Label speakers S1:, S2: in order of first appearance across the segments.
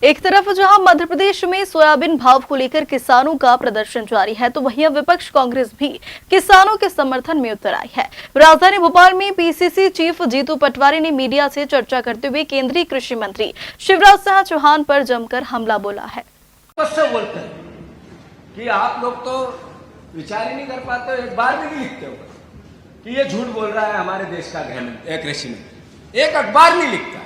S1: एक तरफ जहां मध्य प्रदेश में सोयाबीन भाव को लेकर किसानों का प्रदर्शन जारी है, तो वहीं विपक्ष कांग्रेस भी किसानों के समर्थन में उतर आई है। राजधानी भोपाल में पीसीसी चीफ जीतू पटवारी ने मीडिया से चर्चा करते हुए केंद्रीय कृषि मंत्री शिवराज सिंह चौहान पर जमकर हमला बोला है।
S2: बोलते हैं कि आप लोग तो विचार ही नहीं कर पाते, एक बार भी नहीं लिखते हो कि ये झूठ बोल रहा है हमारे देश का कृषि मंत्री। एक अखबार नहीं लिखता,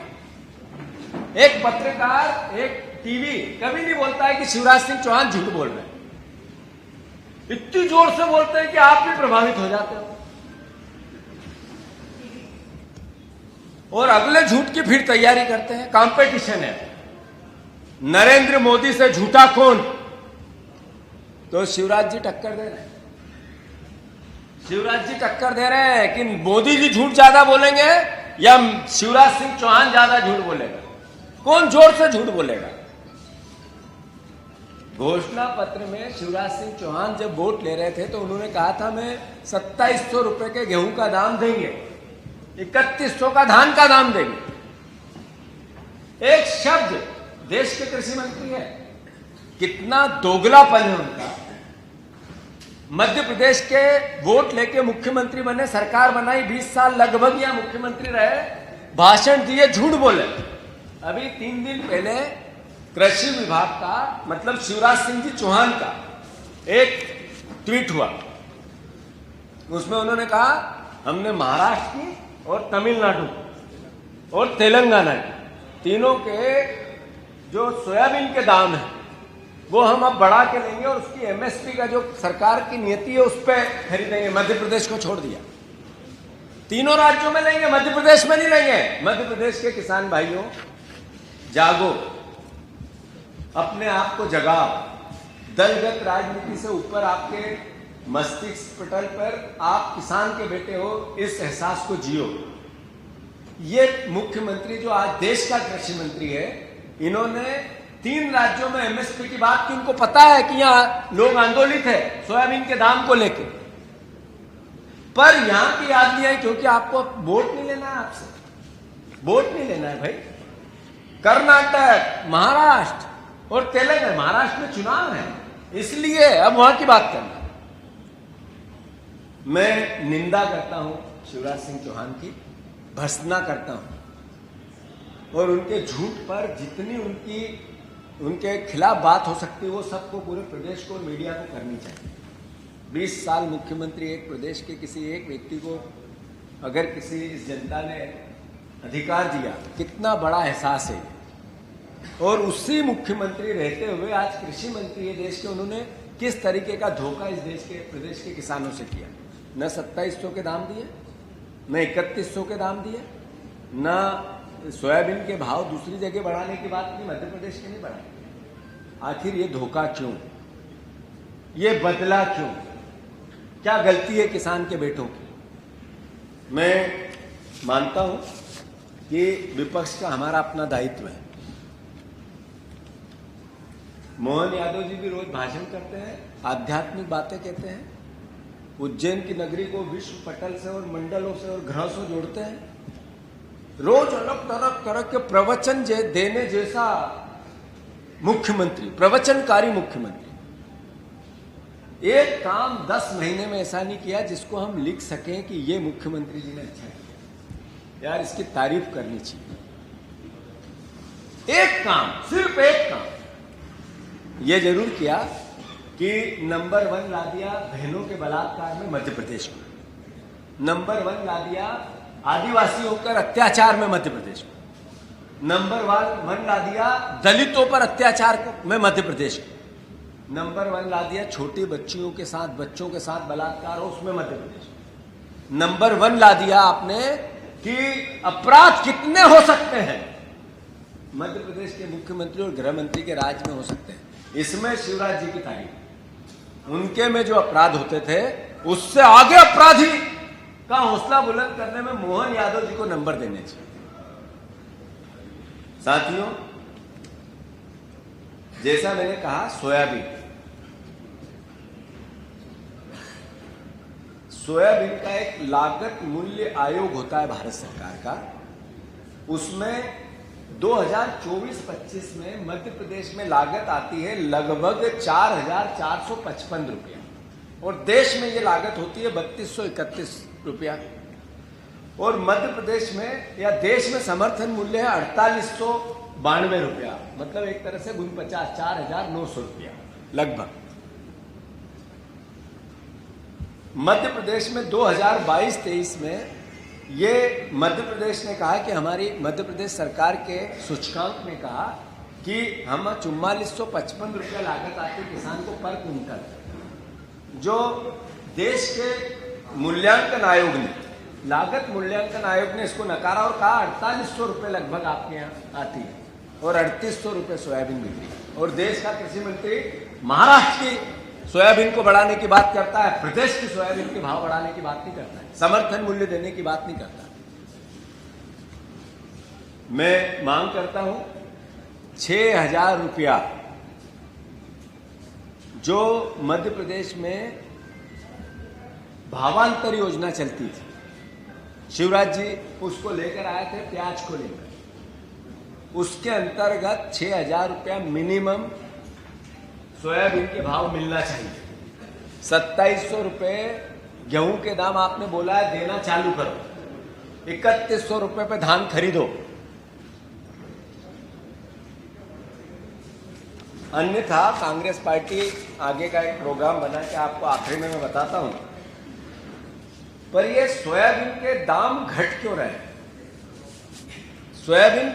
S2: एक पत्रकार, एक टीवी कभी नहीं बोलता है कि शिवराज सिंह चौहान झूठ बोल रहे हैं। इतनी जोर से बोलते हैं कि आप भी प्रभावित हो जाते हो। और अगले झूठ की फिर तैयारी करते हैं। कंपटीशन है, नरेंद्र मोदी से झूठा कौन, तो शिवराज जी टक्कर दे रहे हैं। शिवराज जी टक्कर दे रहे हैं कि मोदी जी झूठ ज्यादा बोलेंगे या शिवराज सिंह चौहान ज्यादा झूठ बोलेगा, कौन जोर से झूठ बोलेगा। घोषणा पत्र में शिवराज सिंह चौहान जब वोट ले रहे थे तो उन्होंने कहा था मैं 2700 रुपए के गेहूं का दाम देंगे, 3100 का धान का दाम देंगे। एक शब्द देश के कृषि मंत्री है, कितना दोगलापन है उनका। मध्य प्रदेश के वोट लेके मुख्यमंत्री बने, सरकार बनाई, 20 साल लगभग या मुख्यमंत्री रहे, भाषण दिए, झूठ बोले। अभी 3 दिन पहले कृषि विभाग का, मतलब शिवराज सिंह जी चौहान का एक ट्वीट हुआ। उसमें उन्होंने कहा हमने महाराष्ट्र की और तमिलनाडु और तेलंगाना की तीनों के जो सोयाबीन के दाम है वो हम अब बढ़ा के लेंगे और उसकी एमएसपी का जो सरकार की नीति है उस पर खरीदेंगे। मध्य प्रदेश को छोड़ दिया, तीनों राज्यों में लेंगे, मध्य प्रदेश में नहीं लेंगे। मध्य प्रदेश के किसान भाइयों, जागो, अपने आप को जगाओ। दलगत राजनीति से ऊपर आपके मस्तिष्क पटल पर आप किसान के बेटे हो, इस एहसास को जियो। ये मुख्यमंत्री जो आज देश का कृषि मंत्री है, इन्होंने 3 राज्यों में एमएसपी की बात की। उनको पता है कि यहां लोग आंदोलित है सोयाबीन के दाम को लेकर, पर यहां की याद नहीं आई क्योंकि आपको वोट नहीं लेना है। आपसे वोट नहीं लेना है भाई। कर्नाटक, महाराष्ट्र और तेलंगाना, महाराष्ट्र में चुनाव है इसलिए अब वहां की बात करना। मैं निंदा करता हूं शिवराज सिंह चौहान की, भर्त्सना करता हूं, और उनके झूठ पर जितनी उनके खिलाफ बात हो सकती है वो सबको, पूरे प्रदेश को और मीडिया को करनी चाहिए। 20 साल मुख्यमंत्री एक प्रदेश के किसी एक व्यक्ति को अगर किसी इस जनता ने अधिकार दिया, कितना बड़ा एहसास है। और उसी मुख्यमंत्री रहते हुए आज कृषि मंत्री ये देश के, उन्होंने किस तरीके का धोखा इस देश के, प्रदेश के किसानों से किया। न 2700 के दाम दिए, न 3100 के दाम दिए, न सोयाबीन के भाव दूसरी जगह बढ़ाने की बात की, मध्य प्रदेश के नहीं बढ़ाए। आखिर ये धोखा क्यों, ये बदला क्यों, क्या गलती है किसान के बेटों की। मैं मानता हूं कि विपक्ष का हमारा अपना दायित्व है। मोहन यादव जी भी रोज भाषण करते हैं, आध्यात्मिक बातें कहते हैं, उज्जैन की नगरी को विश्व पटल से और मंडलों से और ग्रह से जोड़ते हैं। रोज अलग तरह के प्रवचन देने जैसा मुख्यमंत्री, प्रवचनकारी मुख्यमंत्री, एक काम 10 महीने में ऐसा नहीं किया जिसको हम लिख सकें कि ये मुख्यमंत्री जी ने अच्छा किया। यार इसकी तारीफ करनी चाहिए। एक काम, सिर्फ एक काम ये जरूर किया कि नंबर 1 ला दिया बहनों के बलात्कार में मध्य प्रदेश को, नंबर 1 ला दिया आदिवासियों पर अत्याचार में मध्य प्रदेश को, नंबर 1 ला दिया दलितों पर अत्याचार में मध्य प्रदेश को, नंबर 1 ला दिया छोटी बच्चियों के साथ, बच्चों के साथ बलात्कार हो उसमें मध्य प्रदेश, नंबर 1 ला दिया आपने कि अपराध कितने हो सकते हैं मध्य प्रदेश के मुख्यमंत्री और गृह मंत्री के राज में हो सकते हैं। इसमें शिवराज जी की तारीफ, उनके में जो अपराध होते थे उससे आगे अपराधी का हौसला बुलंद करने में मोहन यादव जी को नंबर देने चाहिए। साथियों, जैसा मैंने कहा, सोयाबीन का एक लागत मूल्य आयोग होता है भारत सरकार का, उसमें 2024-25 में मध्य प्रदेश में लागत आती है लगभग 4,455 रुपया और देश में ये लागत होती है 3,231 रुपया और मध्य प्रदेश में या देश में समर्थन मूल्य है 4,892 रुपया, मतलब एक तरह से 49 4,900 रुपया लगभग। मध्य प्रदेश में 2022-23 में ये मध्य प्रदेश ने कहा कि हमारी मध्य प्रदेश सरकार के सूचकांक ने कहा कि हम 4455 रुपया लागत आती किसान को पर क्विंटल, जो देश के मूल्यांकन आयोग ने, लागत मूल्यांकन आयोग ने इसको नकारा और कहा 4800 रुपये लगभग आपके यहाँ आती है और 3800 रुपये सोयाबीन बिक्री। और देश का कृषि मंत्री महाराष्ट्र की सोयाबीन को बढ़ाने की बात करता है, प्रदेश की सोयाबीन के भाव बढ़ाने की बात नहीं करता है, समर्थन मूल्य देने की बात नहीं करता। मैं मांग करता हूं 6,000 रुपया जो मध्य प्रदेश में भावांतर योजना चलती थी, शिवराज जी उसको लेकर आए थे प्याज को लेकर, उसके अंतर्गत 6,000 रुपया मिनिमम सोयाबीन के भाव मिलना चाहिए। 2,700 रुपये गेहूं के दाम आपने बोला है देना चालू करो, 3,100 रुपये पे धान खरीदो, अन्यथा कांग्रेस पार्टी आगे का एक प्रोग्राम बना के आपको आखिरी में मैं बताता हूं। पर ये सोयाबीन के दाम घट क्यों रहे? सोयाबीन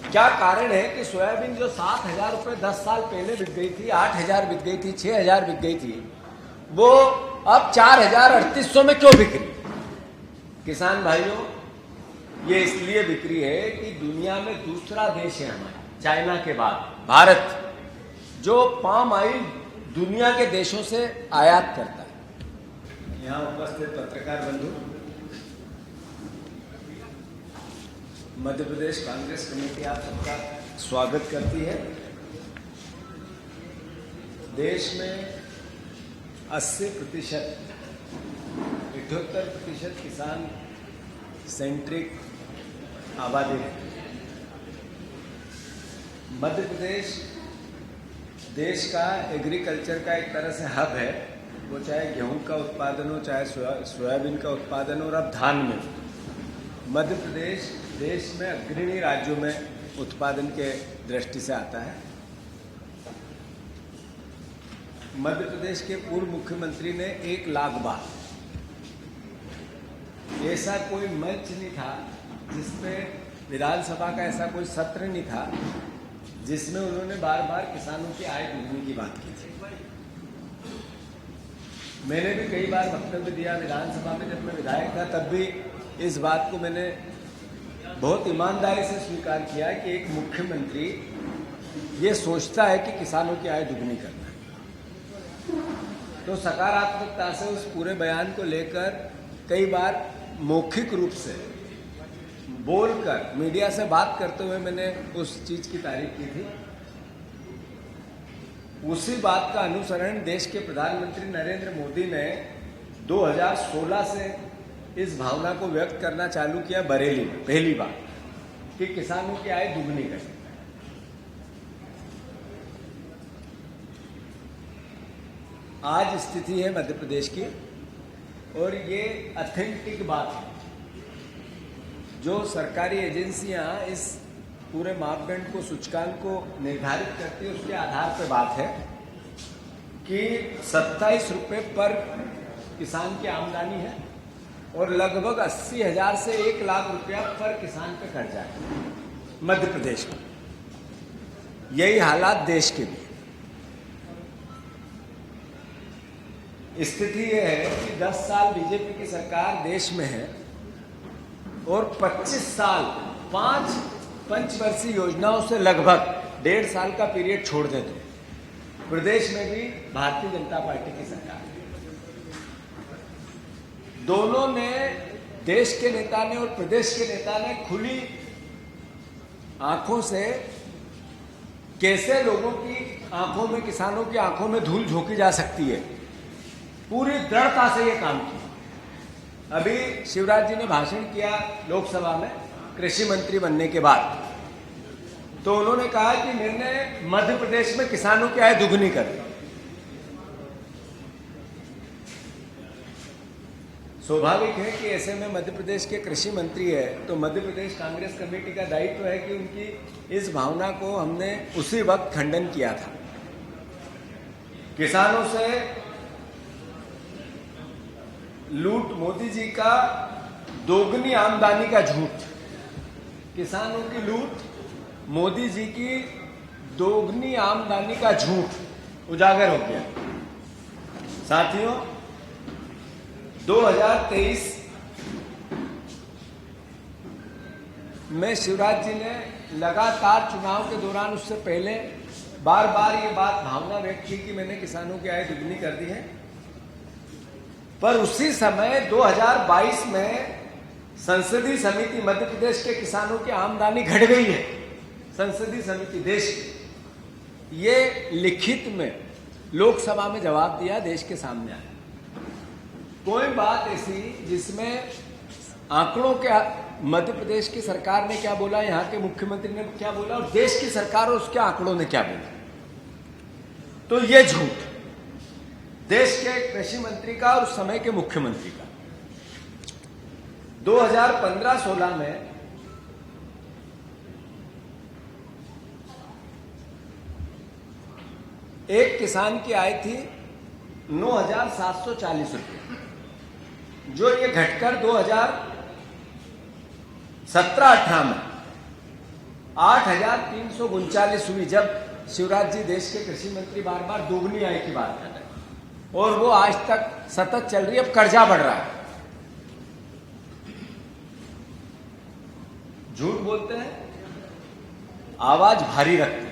S2: क्या कारण है कि सोयाबीन जो 7,000 रुपये 10 साल पहले बिक गई थी, 8,000 बिक गई थी, 6,000 बिक गई थी, वो अब 4,3800 में क्यों बिक रही? किसान भाइयों, ये इसलिए बिक रही है कि दुनिया में दूसरा देश है हमारा चाइना के बाद भारत, जो पाम ऑयल दुनिया के देशों से आयात करता है। यहाँ उपस्थित पत्रकार बंधु, मध्य प्रदेश कांग्रेस कमेटी आप सबका स्वागत करती है। देश में 80%, 78% किसान सेंट्रिक आबादी है। मध्य प्रदेश देश का एग्रीकल्चर का एक तरह से हब है, वो चाहे गेहूं का उत्पादन हो, चाहे सोयाबीन का उत्पादन हो और अब धान में। मध्य प्रदेश देश में अग्रणी राज्यों में उत्पादन के दृष्टि से आता है। मध्य प्रदेश के पूर्व मुख्यमंत्री ने 1 लाख बार, ऐसा कोई मंच नहीं था जिसमें विधानसभा का ऐसा कोई सत्र नहीं था जिसमें उन्होंने बार बार किसानों की आय दुगनी की बात की थी। मैंने भी कई बार वक्तव्य दिया विधानसभा में, जब मैं विधायक था तब भी इस बात को मैंने बहुत ईमानदारी से स्वीकार किया कि एक मुख्यमंत्री ये सोचता है कि किसानों की आय दुगनी करना है, तो सकारात्मकता से उस पूरे बयान को लेकर कई बार मौखिक रूप से बोलकर मीडिया से बात करते हुए मैंने उस चीज की तारीफ की थी। उसी बात का अनुसरण देश के प्रधानमंत्री नरेंद्र मोदी ने 2016 से इस भावना को व्यक्त करना चालू किया बरेली में, पहली बार, कि किसानों की आय दुगनी करें। आज स्थिति है मध्य प्रदेश की, और ये ऑथेंटिक बात है। जो सरकारी एजेंसियां इस पूरे मापदंड को, सूचकांक को निर्धारित करती है, उसके आधार पर बात है कि 27 रुपये पर किसान की आमदनी है और लगभग 80,000 से 1 लाख रुपया पर किसान पे कर्जा है मध्य प्रदेश में। यही हालात देश के भी। स्थिति यह है कि 10 साल बीजेपी की सरकार देश में है और 25 साल 5 पंचवर्षीय योजनाओं से लगभग 1.5 साल का पीरियड छोड़ दे तो प्रदेश में भी भारतीय जनता पार्टी की सरकार है। दोनों ने, देश के नेता ने और प्रदेश के नेता ने खुली आंखों से कैसे लोगों की आंखों में, किसानों की आंखों में धूल झोंकी जा सकती है, पूरी दृढ़ता से ये काम किया। अभी शिवराज जी ने भाषण किया लोकसभा में कृषि मंत्री बनने के बाद, तो उन्होंने कहा कि मैंने मध्य प्रदेश में किसानों की आय दुगनी कर दी। स्वाभाविक है कि ऐसे में मध्य प्रदेश के कृषि मंत्री है, तो मध्य प्रदेश कांग्रेस कमेटी का दायित्व है कि उनकी इस भावना को हमने उसी वक्त खंडन किया था। किसानों से लूट, मोदी जी का दोगुनी आमदनी का झूठ, किसानों की लूट, मोदी जी की दोगुनी आमदनी का झूठ उजागर हो गया। साथियों, 2023 में शिवराज जी ने लगातार चुनाव के दौरान, उससे पहले बार बार ये बात भावना व्यक्त की कि मैंने किसानों की आय दुगनी कर दी है। पर उसी समय 2022 में संसदीय समिति मध्य प्रदेश के किसानों की आमदनी घट गई है। संसदीय समिति देश की ये लिखित में लोकसभा में जवाब दिया, देश के सामने आया। कोई बात ऐसी जिसमें आंकड़ों के, मध्य प्रदेश की सरकार ने क्या बोला, यहाँ के मुख्यमंत्री ने क्या बोला और देश की सरकार और उसके आंकड़ों ने क्या बोला, तो ये झूठ देश के कृषि मंत्री का और उस समय के मुख्यमंत्री का। 2015-16 में एक किसान की आय थी 9,740 रुपये, जो ये घटकर 2017-18 में 8,339 हुई, जब शिवराज जी देश के कृषि मंत्री बार बार दोगुनी आय की बात कर रहे हैं, और वो आज तक सतत चल रही है। अब कर्जा बढ़ रहा है। झूठ बोलते हैं, आवाज भारी रखते हैं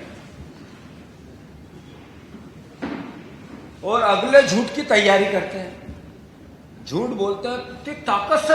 S2: और अगले झूठ की तैयारी करते हैं। झूठ बोलते हैं कि ताकत से